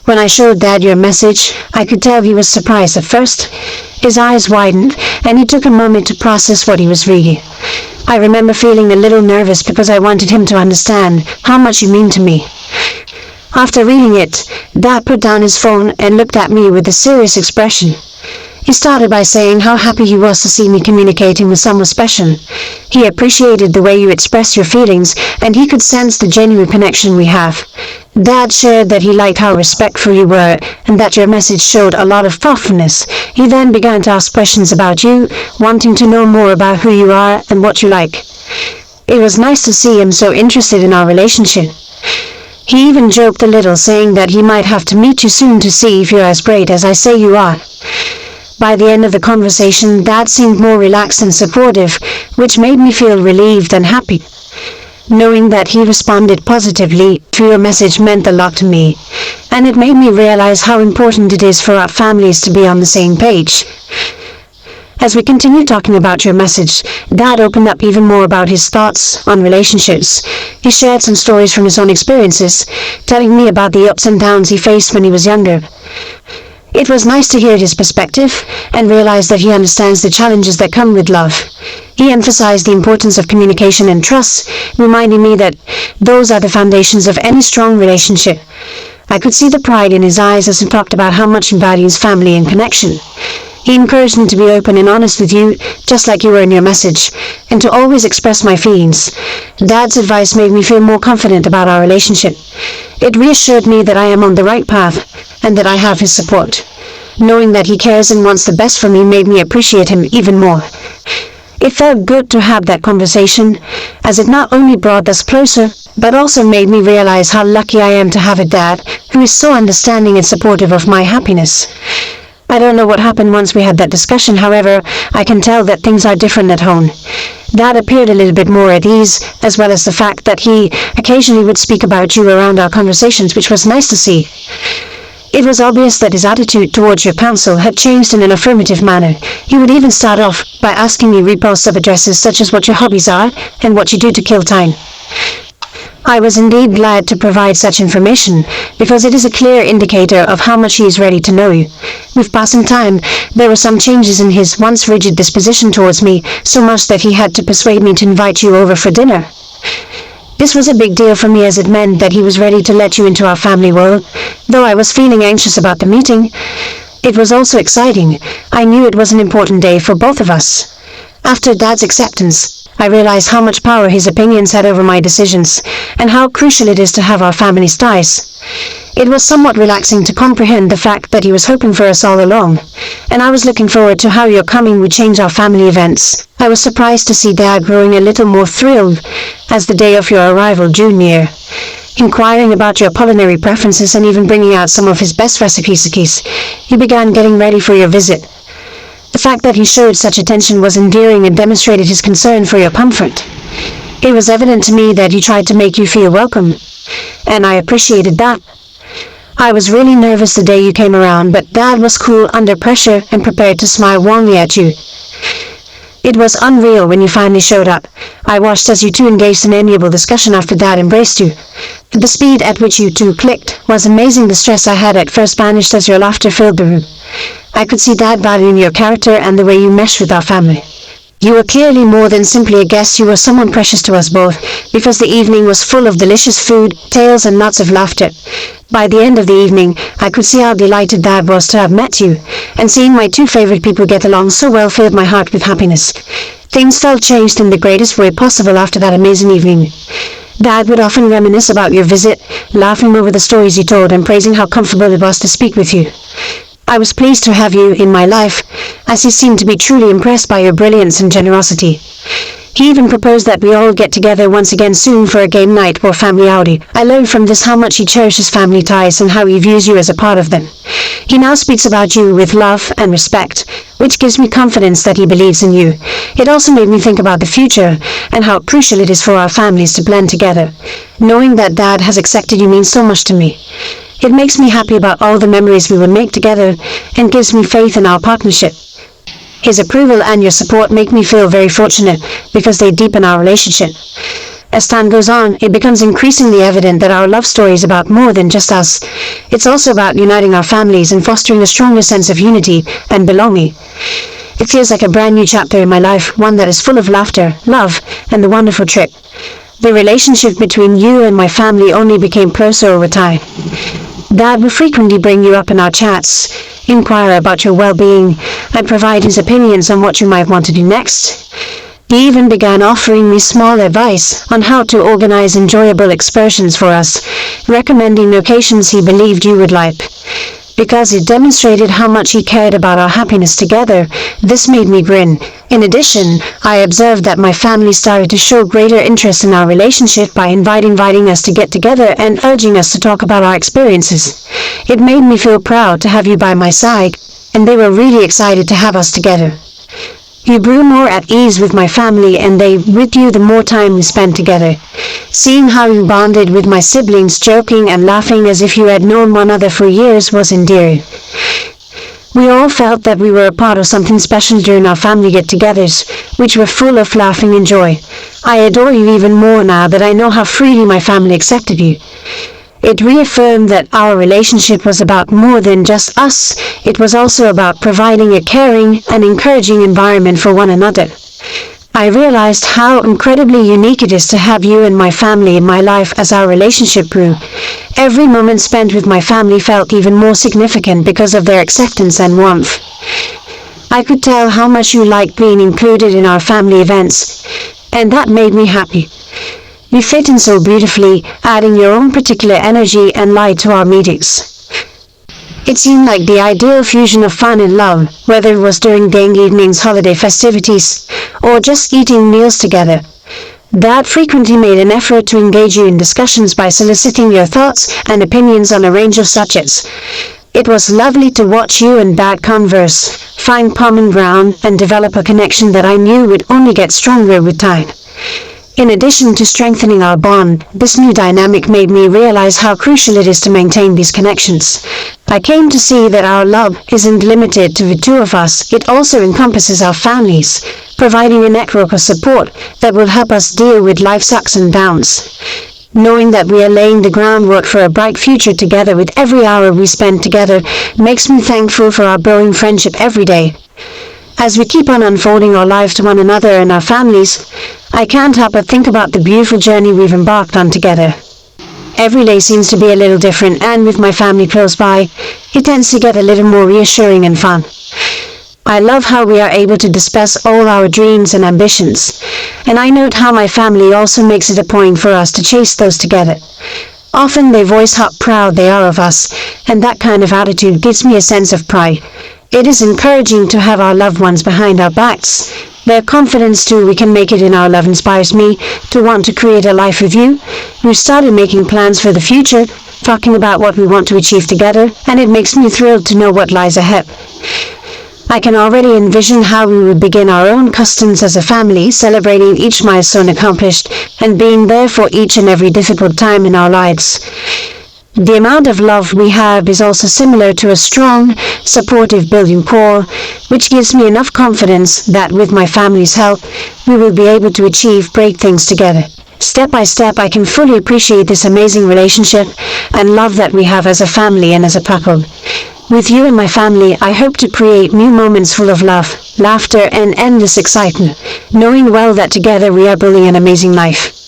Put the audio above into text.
When I showed Dad your message, I could tell he was surprised at first. His eyes widened, and he took a moment to process what he was reading. I remember feeling a little nervous because I wanted him to understand how much you mean to me. After reading it, Dad put down his phone and looked at me with a serious expression. He started by saying how happy he was to see me communicating with someone special. He appreciated the way you expressed your feelings, and he could sense the genuine connection we have. Dad shared that he liked how respectful you were, and that your message showed a lot of thoughtfulness. He then began to ask questions about you, wanting to know more about who you are and what you like. It was nice to see him so interested in our relationship. He even joked a little, saying that he might have to meet you soon to see if you're as great as I say you are. By the end of the conversation, Dad seemed more relaxed and supportive, which made me feel relieved and happy. Knowing that he responded positively to your message meant a lot to me, and it made me realize how important it is for our families to be on the same page. As we continued talking about your message, Dad opened up even more about his thoughts on relationships. He shared some stories from his own experiences, telling me about the ups and downs he faced when he was younger. It was nice to hear his perspective and realize that he understands the challenges that come with love. He emphasized the importance of communication and trust, reminding me that those are the foundations of any strong relationship. I could see the pride in his eyes as he talked about how much he values family and connection. He encouraged me to be open and honest with you, just like you were in your message, and to always express my feelings. Dad's advice made me feel more confident about our relationship. It reassured me that I am on the right path, and that I have his support. Knowing that he cares and wants the best for me made me appreciate him even more. It felt good to have that conversation, as it not only brought us closer, but also made me realize how lucky I am to have a dad who is so understanding and supportive of my happiness. I don't know what happened once we had that discussion, however, I can tell that things are different at home. Dad appeared a little bit more at ease, as well as the fact that he occasionally would speak about you around our conversations, which was nice to see. It was obvious that his attitude towards your counsel had changed in an affirmative manner. He would even start off by asking me repulsive sub-addresses such as what your hobbies are and what you do to kill time. I was indeed glad to provide such information, because it is a clear indicator of how much he is ready to know you. With passing time, there were some changes in his once rigid disposition towards me, so much that he had to persuade me to invite you over for dinner. This was a big deal for me, as it meant that he was ready to let you into our family world. Though I was feeling anxious about the meeting, it was also exciting. I knew it was an important day for both of us. After Dad's acceptance, I realized how much power his opinions had over my decisions, and how crucial it is to have our family's ties. It was somewhat relaxing to comprehend the fact that he was hoping for us all along, and I was looking forward to how your coming would change our family events. I was surprised to see Dad growing a little more thrilled as the day of your arrival drew near, inquiring about your culinary preferences and even bringing out some of his best recipes. He began getting ready for your visit. The fact that he showed such attention was endearing and demonstrated his concern for your comfort. It was evident to me that he tried to make you feel welcome, and I appreciated that. I was really nervous the day you came around, but Dad was cool under pressure and prepared to smile warmly at you. It was unreal when you finally showed up. I watched as you two engaged in amiable discussion after Dad embraced you. The speed at which you two clicked was amazing. The stress I had at first vanished as your laughter filled the room. I could see Dad valuing your character and the way you meshed with our family. You were clearly more than simply a guest. You were someone precious to us both, because the evening was full of delicious food, tales, and lots of laughter. By the end of the evening, I could see how delighted Dad was to have met you, and seeing my two favorite people get along so well filled my heart with happiness. Things felt changed in the greatest way possible after that amazing evening. Dad would often reminisce about your visit, laughing over the stories you told and praising how comfortable it was to speak with you. I was pleased to have you in my life, as he seemed to be truly impressed by your brilliance and generosity. He even proposed that we all get together once again soon for a game night or family outing. I learned from this how much he cherishes family ties and how he views you as a part of them. He now speaks about you with love and respect, which gives me confidence that he believes in you. It also made me think about the future and how crucial it is for our families to blend together. Knowing that Dad has accepted you means so much to me. It makes me happy about all the memories we will make together and gives me faith in our partnership. His approval and your support make me feel very fortunate because they deepen our relationship. As time goes on, it becomes increasingly evident that our love story is about more than just us. It's also about uniting our families and fostering a stronger sense of unity and belonging. It feels like a brand new chapter in my life, one that is full of laughter, love, and the wonderful trip. The relationship between you and my family only became closer over time. Dad will frequently bring you up in our chats, inquire about your well-being, and provide his opinions on what you might want to do next. He even began offering me small advice on how to organize enjoyable excursions for us, recommending locations he believed you would like. Because it demonstrated how much he cared about our happiness together, this made me grin. In addition, I observed that my family started to show greater interest in our relationship by inviting us to get together and urging us to talk about our experiences. It made me feel proud to have you by my side, and they were really excited to have us together. You grew more at ease with my family, and they with you the more time we spent together. Seeing how you bonded with my siblings, joking and laughing as if you had known one another for years, was endearing. We all felt that we were a part of something special during our family get-togethers, which were full of laughing and joy. I adore you even more now that I know how freely my family accepted you. It reaffirmed that our relationship was about more than just us. It was also about providing a caring and encouraging environment for one another. I realized how incredibly unique it is to have you and my family in my life as our relationship grew. Every moment spent with my family felt even more significant because of their acceptance and warmth. I could tell how much you liked being included in our family events, and that made me happy. You fit in so beautifully, adding your own particular energy and light to our meetings. It seemed like the ideal fusion of fun and love, whether it was during gang evenings, holiday festivities, or just eating meals together. Dad frequently made an effort to engage you in discussions by soliciting your thoughts and opinions on a range of subjects. It was lovely to watch you and Dad converse, find common ground, and develop a connection that I knew would only get stronger with time. In addition to strengthening our bond, this new dynamic made me realize how crucial it is to maintain these connections. I came to see that our love isn't limited to the two of us, it also encompasses our families, providing a network of support that will help us deal with life's ups and downs. Knowing that we are laying the groundwork for a bright future together with every hour we spend together makes me thankful for our growing friendship every day. As we keep on unfolding our lives to one another and our families, I can't help but think about the beautiful journey we've embarked on together. Every day seems to be a little different, and with my family close by, it tends to get a little more reassuring and fun. I love how we are able to discuss all our dreams and ambitions, and I note how my family also makes it a point for us to chase those together. Often they voice how proud they are of us, and that kind of attitude gives me a sense of pride. It is encouraging to have our loved ones behind our backs. Their confidence too we can make it in our love inspires me to want to create a life with you. We've started making plans for the future, talking about what we want to achieve together, and it makes me thrilled to know what lies ahead. I can already envision how we would begin our own customs as a family, celebrating each milestone accomplished and being there for each and every difficult time in our lives. The amount of love we have is also similar to a strong, supportive building core, which gives me enough confidence that with my family's help, we will be able to achieve great things together. Step by step, I can fully appreciate this amazing relationship and love that we have as a family and as a couple. With you and my family, I hope to create new moments full of love, laughter, and endless excitement, knowing well that together we are building an amazing life.